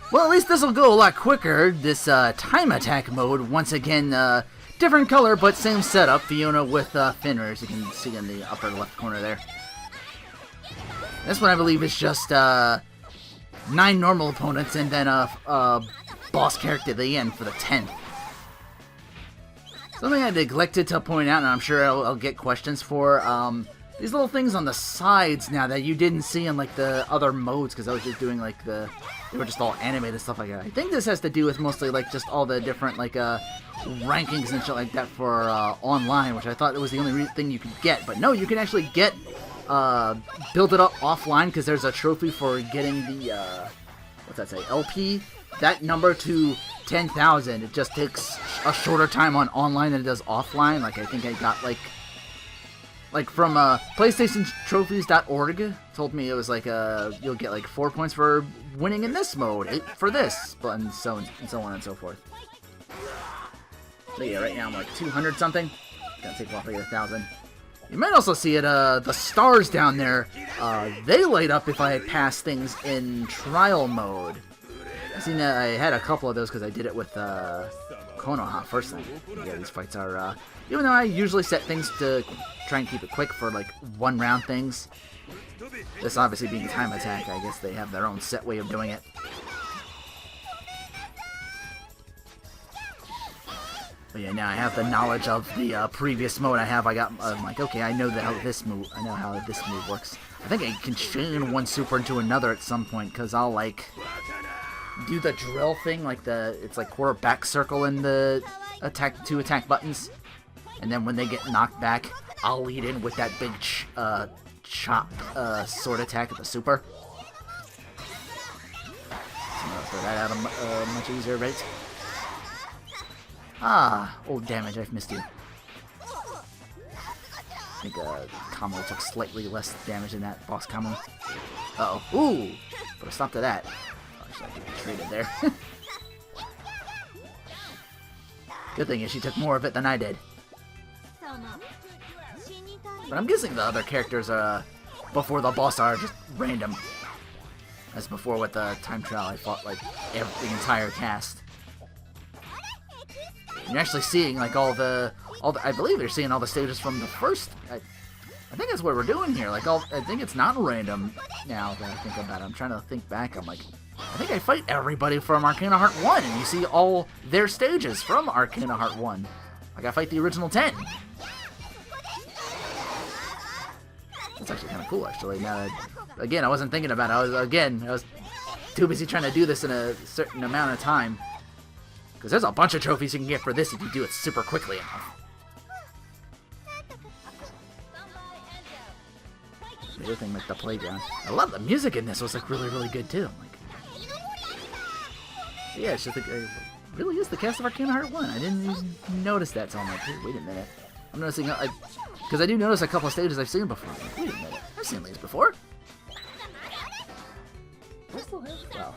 Well, at least this will go a lot quicker. This time attack mode, once again, different color, but same setup. Fiona with Finner, as you can see in the upper left corner there. This one, I believe, is just 9 normal opponents and then a boss character at the end for the 10th. Something I neglected to point out, and I'm sure I'll get questions for, these little things on the sides now that you didn't see in, like, the other modes, because I was just doing, like, they were just all animated stuff like that. I think this has to do with mostly, like, just all the different, like, rankings and shit like that for, online, which I thought it was the only thing you could get. But no, you can actually get, build it up offline, because there's a trophy for getting the, what's that say, LP? That number to 10,000. It just takes a shorter time on online than it does offline. Like, I think I got, like from PlayStationTrophies.org told me it was like you'll get like 4 points for winning in this mode, 8 for this, and so on and so forth. But yeah, right now I'm like 200 something. Gonna take off like 1,000. You might also see it. The stars down there, they light up if I pass things in trial mode. I seen that I had a couple of those because I did it with Konoha first thing. Yeah, these fights are. Even though I usually set things to try and keep it quick for like 1 round things, this obviously being time attack, I guess they have their own set way of doing it. But yeah, now I have the knowledge of the previous mode I'm like, okay, I know how this move works. I think I can chain one super into another at some point, because I'll like do the drill thing, like it's like quarter back circle in the two attack buttons. And then when they get knocked back, I'll lead in with that big chop sword attack at the super. So throw that out much easier, right? Ah, oh damage, I've missed you. I think combo took slightly less damage than that boss combo. Uh-oh, ooh! Put a stop to that. Oh, actually, I could traded there. Good thing is she took more of it than I did. But I'm guessing the other characters before the boss are just random. As before with the time trial, I fought like the entire cast. You're actually seeing like all the I believe you're seeing all the stages from the first. I think that's what we're doing here. Like I think it's not random now that I think about it. I'm trying to think back. I'm like, I think I fight everybody from Arcana Heart 1, and you see all their stages from Arcana Heart 1. Like I fight the original 10. That's actually kind of cool, actually. Now that, again, I wasn't thinking about it. I was too busy trying to do this in a certain amount of time. Because there's a bunch of trophies you can get for this if you do it super quickly enough. The other thing, like the playground. I love the music in this. It was like really, really good too. Like, yeah, it's just like, it really is the cast of Arcana Heart 1. I didn't even notice that, so I'm like, hey, wait a minute. I'm noticing, because I do notice a couple of stages I've seen before. I'm like, wait a minute, I've seen these before. Wow.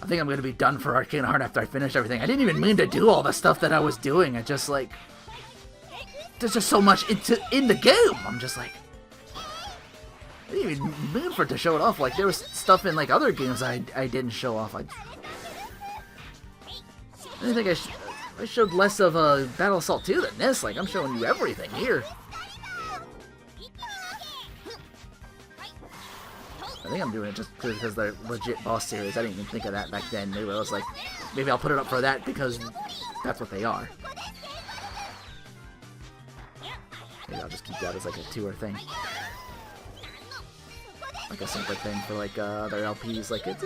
I think I'm going to be done for Arcana Heart after I finish everything. I didn't even mean to do all the stuff that I was doing. I just, like, there's just so much in the game. I'm just like, I didn't even mean for it to show it off. Like, there was stuff in, like, other games I didn't show off. I didn't think I showed less of Battle Assault 2 than this. Like, I'm showing you everything here. I think I'm doing it just because they're legit boss series. I didn't even think of that back then. Maybe I was like, maybe I'll put it up for that because that's what they are. Maybe I'll just keep that as like a tour thing. Like a separate thing for like other LPs. Like it's...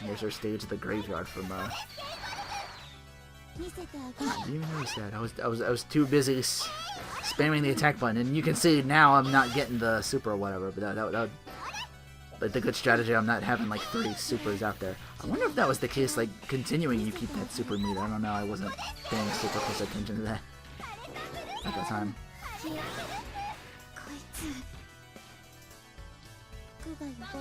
Here's our stage at the graveyard from I didn't even notice that. I was too busy spamming the attack button, and you can see now I'm not getting the super or whatever. But that would like the good strategy. I'm not having like 30 supers out there. I wonder if that was the case. Like continuing, you keep that super meter. I don't know. I wasn't paying super close attention to that at the time.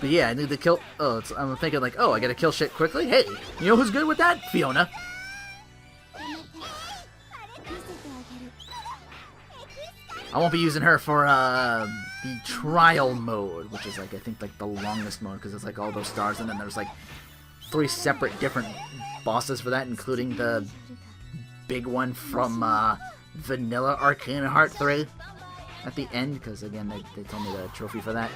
But yeah, I need to kill. Oh, I'm thinking like, oh, I gotta kill shit quickly. Hey, you know who's good with that? Fiona. I won't be using her for the trial mode, which is like I think like the longest mode because it's like all those stars, and then there's like 3 separate different bosses for that, including the big one from Vanilla Arcana Heart 3 at the end, because again they told me the trophy for that.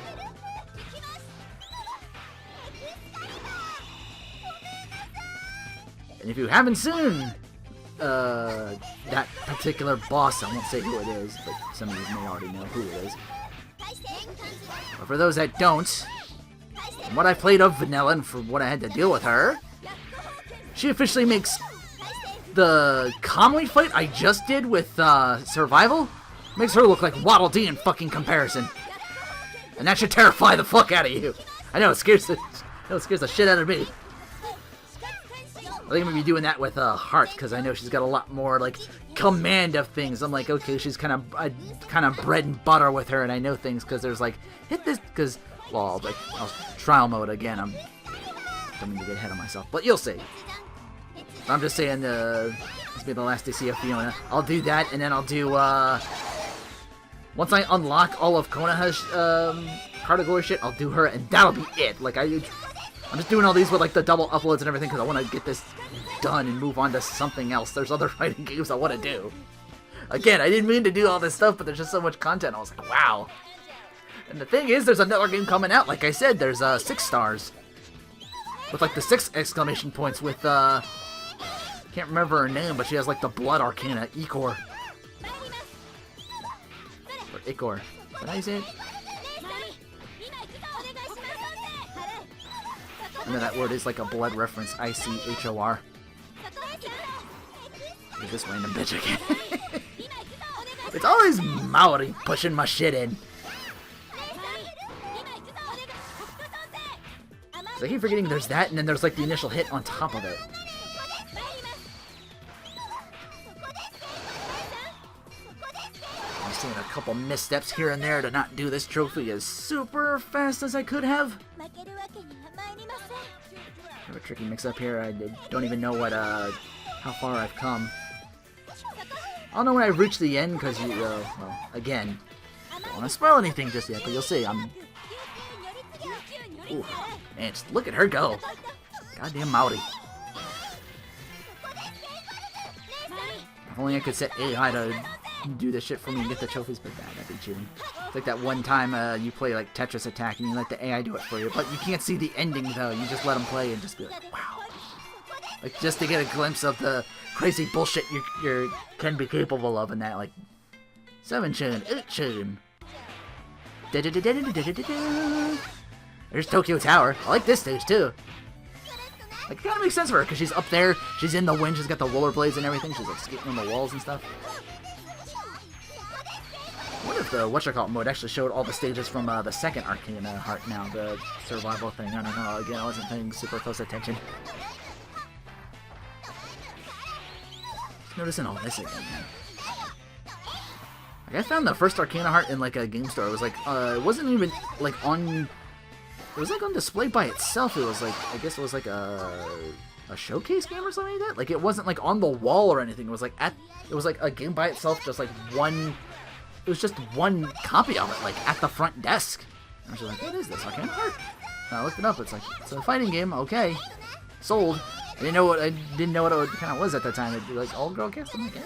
And if you haven't seen that particular boss, I won't say who it is, but some of you may already know who it is. But for those that don't, from what I played of Vanilla and for what I had to deal with her, she officially makes the comedy fight I just did with Survival, makes her look like Waddle Dee in fucking comparison. And that should terrify the fuck out of you. I know, it scares the shit out of me. I think I'm gonna be doing that with Heart, because I know she's got a lot more like command of things. I'm like, okay, she's kind of bread and butter with her, and I know things because there's like hit this because well, like trial mode again. I'm don't mean to get ahead of myself, but you'll see. I'm just saying, this will be the last I see of Fiona. I'll do that, and then I'll do once I unlock all of Konoha's category shit, I'll do her, and that'll be it. Like I'm just doing all these with like the double uploads and everything because I want to get this done and move on to something else. There's other fighting games I want to do. Again, I didn't mean to do all this stuff, but there's just so much content. I was like, wow. And the thing is, there's another game coming out. Like I said, there's 6 stars with like the 6 exclamation points with can't remember her name, but she has like the Blood Arcana, Ikor. Or Ikor. Did I say it? I know that word is like a blood reference. ICHOR. Look at this random bitch again. It's always Maori pushing my shit in. So I keep forgetting there's that, and then there's like the initial hit on top of it. I'm seeing a couple missteps here and there to not do this trophy as super fast as I could have. I have a tricky mix-up here. I don't even know what, how far I've come. I'll know when I reach the end, because well, again, don't want to spoil anything just yet, but you'll see. Ooh, man, just look at her go. Goddamn Maori. If only I could set AI to do this shit for me and get the trophies, but that'd be cheating. It's like that one time you play like Tetris Attack and you let the AI do it for you, but you can't see the ending though. You just let them play and just be like, wow. Like just to get a glimpse of the crazy bullshit you can be capable of in that, like 7-tune, 8-tune. There's Tokyo Tower. I like this stage too. Like it kind of makes sense for her because she's up there, she's in the wind, she's got the rollerblades and everything, she's like skating on the walls and stuff. What if the whatchamacallit mode actually showed all the stages from the second Arcana Heart now, the survival thing? I don't know, again, I wasn't paying super close attention. Just noticing all this again, man. Like, I found the first Arcana Heart in like a game store. It was like, it wasn't even like on, it was like on display by itself. It was like, I guess it was like a showcase game or something like that. Like it wasn't like on the wall or anything. It was like it was like a game by itself, just like one. It was just one copy of it, like at the front desk. I was like, what is this? Arcana Heart? And I looked it up. It's like it's a fighting game. Okay, sold. I didn't know what it kind of was at the time. It'd be like all girl cast. I'm like, eh.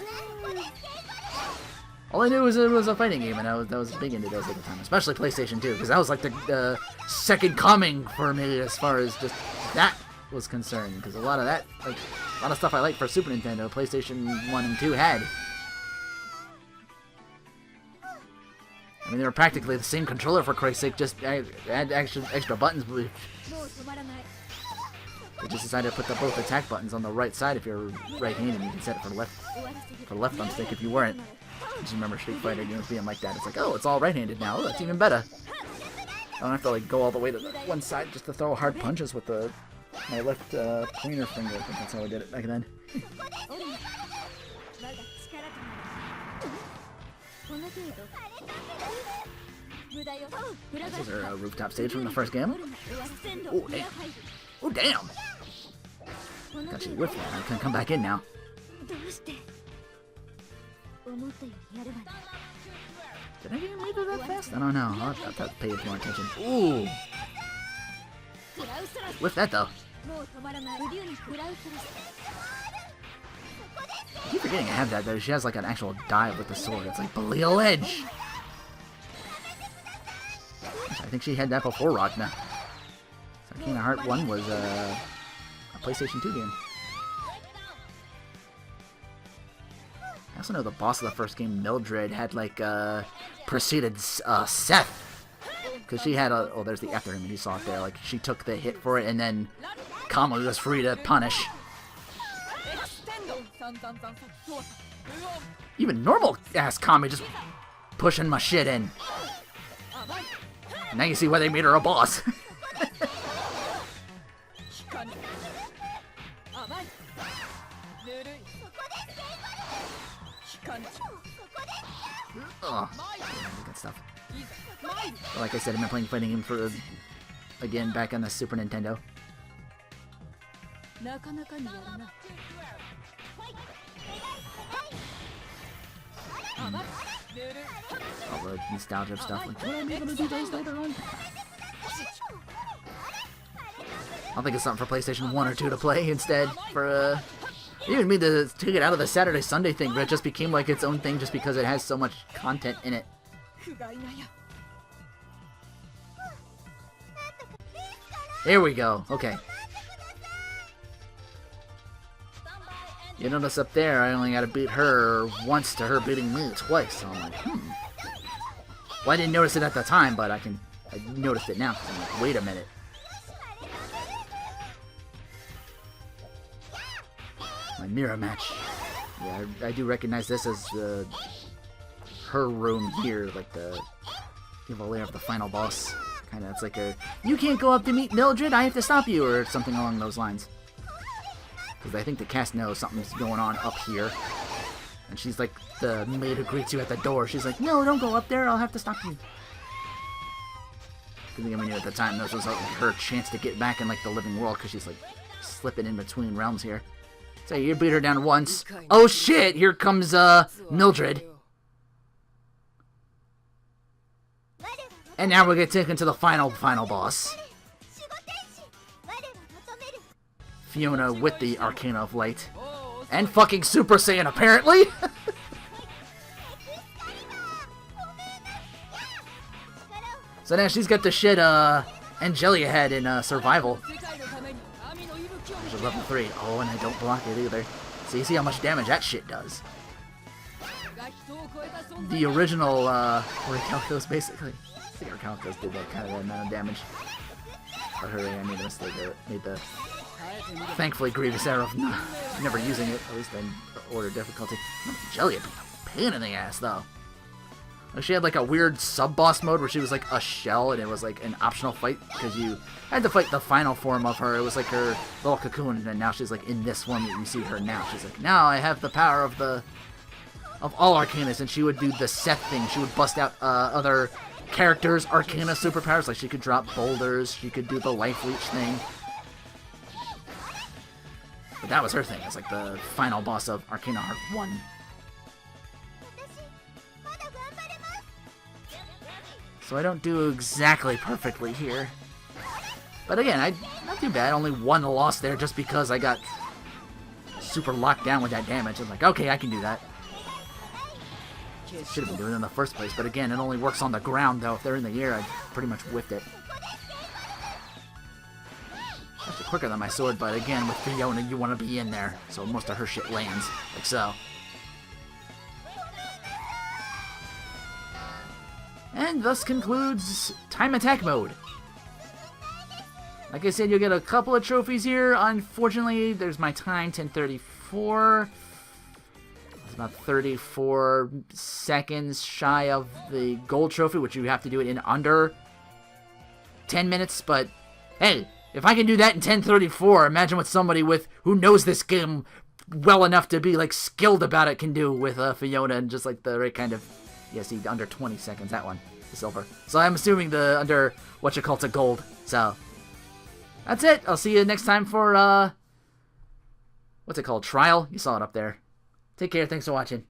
All I knew was it was a fighting game, and I was big into those at the time, especially PlayStation 2, because that was like the second coming for me as far as just that was concerned. Because a lot of that, like a lot of stuff I liked for Super Nintendo, PlayStation 1 and 2 had. I mean, they were practically the same controller, for Christ's sake, just add extra buttons. They just decided to put both attack buttons on the right side if you're right-handed. You can set it for the left thumbstick if you weren't. I just remember Street Fighter games being like that. It's like, oh, it's all right-handed now. Oh, that's even better. I don't have to like go all the way to the one side just to throw hard punches with my left pointer finger. I think that's how I did it back then. This is our rooftop stage from the first game. Oh, damn. Oh, damn. Got you whiffed that. I can come back in now. Did I get meter that fast? I don't know. I'll have to pay more attention. Ooh! With that, though. I keep forgetting I have that, though. She has, like, an actual dive with the sword. It's like, Belial Edge! I think she had that before Ragna. Arcana Heart 1 was, a PlayStation 2 game. I also know the boss of the first game, Mildred, had, like, preceded, Seth. Because she had a... Oh, there's the after him, you saw it there. Like, she took the hit for it, and then Kama was free to punish. Even normal-ass Kami just pushing my shit in. Now you see why they made her a boss. Oh, good stuff. But like I said, I've been playing fighting game for, again, back on the Super Nintendo. All the nostalgia stuff. Like, what am I gonna do those later on? I'll think it's something for PlayStation 1 or 2 to play instead. For, I didn't mean to take it out of the Saturday Sunday thing, but it just became like its own thing just because it has so much content in it. Here we go. Okay. You notice up there, I only got to beat her once to her beating me twice. So I'm like, Well, I didn't notice it at the time, but I noticed it now. So I'm like, wait a minute. My mirror match. Yeah, I do recognize this as her room here, like the evil lair of the final boss. Kinda, it's like a, you can't go up to meet Mildred, I have to stop you, or something along those lines. Because I think the cast knows something's going on up here. And she's like the maid who greets you at the door. She's like, no, don't go up there, I'll have to stop you. Because I mean, at the time, this was like her chance to get back in like the living world, because she's like slipping in between realms here. So you beat her down once. Oh shit, here comes Mildred. And now we get taken to the final boss. Fiona with the Arcana of Light. And fucking Super Saiyan, apparently! So now she's got the shit Angelia had in Survival. There's a level 3. Oh, and I don't block it either. So you see how much damage that shit does. The original Orichalcos, basically. The Orichalcos did that kind of amount of damage. But hooray, I made a mistake there. Made the thankfully grievous error of never using it, at least in order difficulty. Angelia being a pain in the ass, though. She had like a weird sub-boss mode where she was like a shell and it was like an optional fight because you had to fight the final form of her. It was like her little cocoon, and now she's like in this form that you see her now. She's like, now I have the power of all Arcanas, and she would do the Seth thing. She would bust out other characters' Arcana superpowers, like she could drop boulders, she could do the life leech thing. But that was her thing. It's like the final boss of Arcana Heart 1. So I don't do exactly perfectly here. But again, not too bad. Only one loss there just because I got super locked down with that damage. I'm like, okay, I can do that. Should have been doing it in the first place. But again, it only works on the ground, though. If they're in the air, I pretty much whiffed it. Actually quicker than my sword, but again, with Fiona, you want to be in there. So most of her shit lands, like so. And thus concludes Time Attack Mode. Like I said, you'll get a couple of trophies here. Unfortunately, there's my time, 10:34. It's about 34 seconds shy of the gold trophy, which you have to do it in under 10 minutes. But hey, if I can do that in 10:34, imagine what somebody who knows this game well enough to be like skilled about it can do with Fiona, and just like the right kind of, yeah, see, under 20 seconds, that one, the silver. So I'm assuming the under whatchamacallit's a gold. So that's it. I'll see you next time for what's it called? Trial? You saw it up there. Take care. Thanks for watching.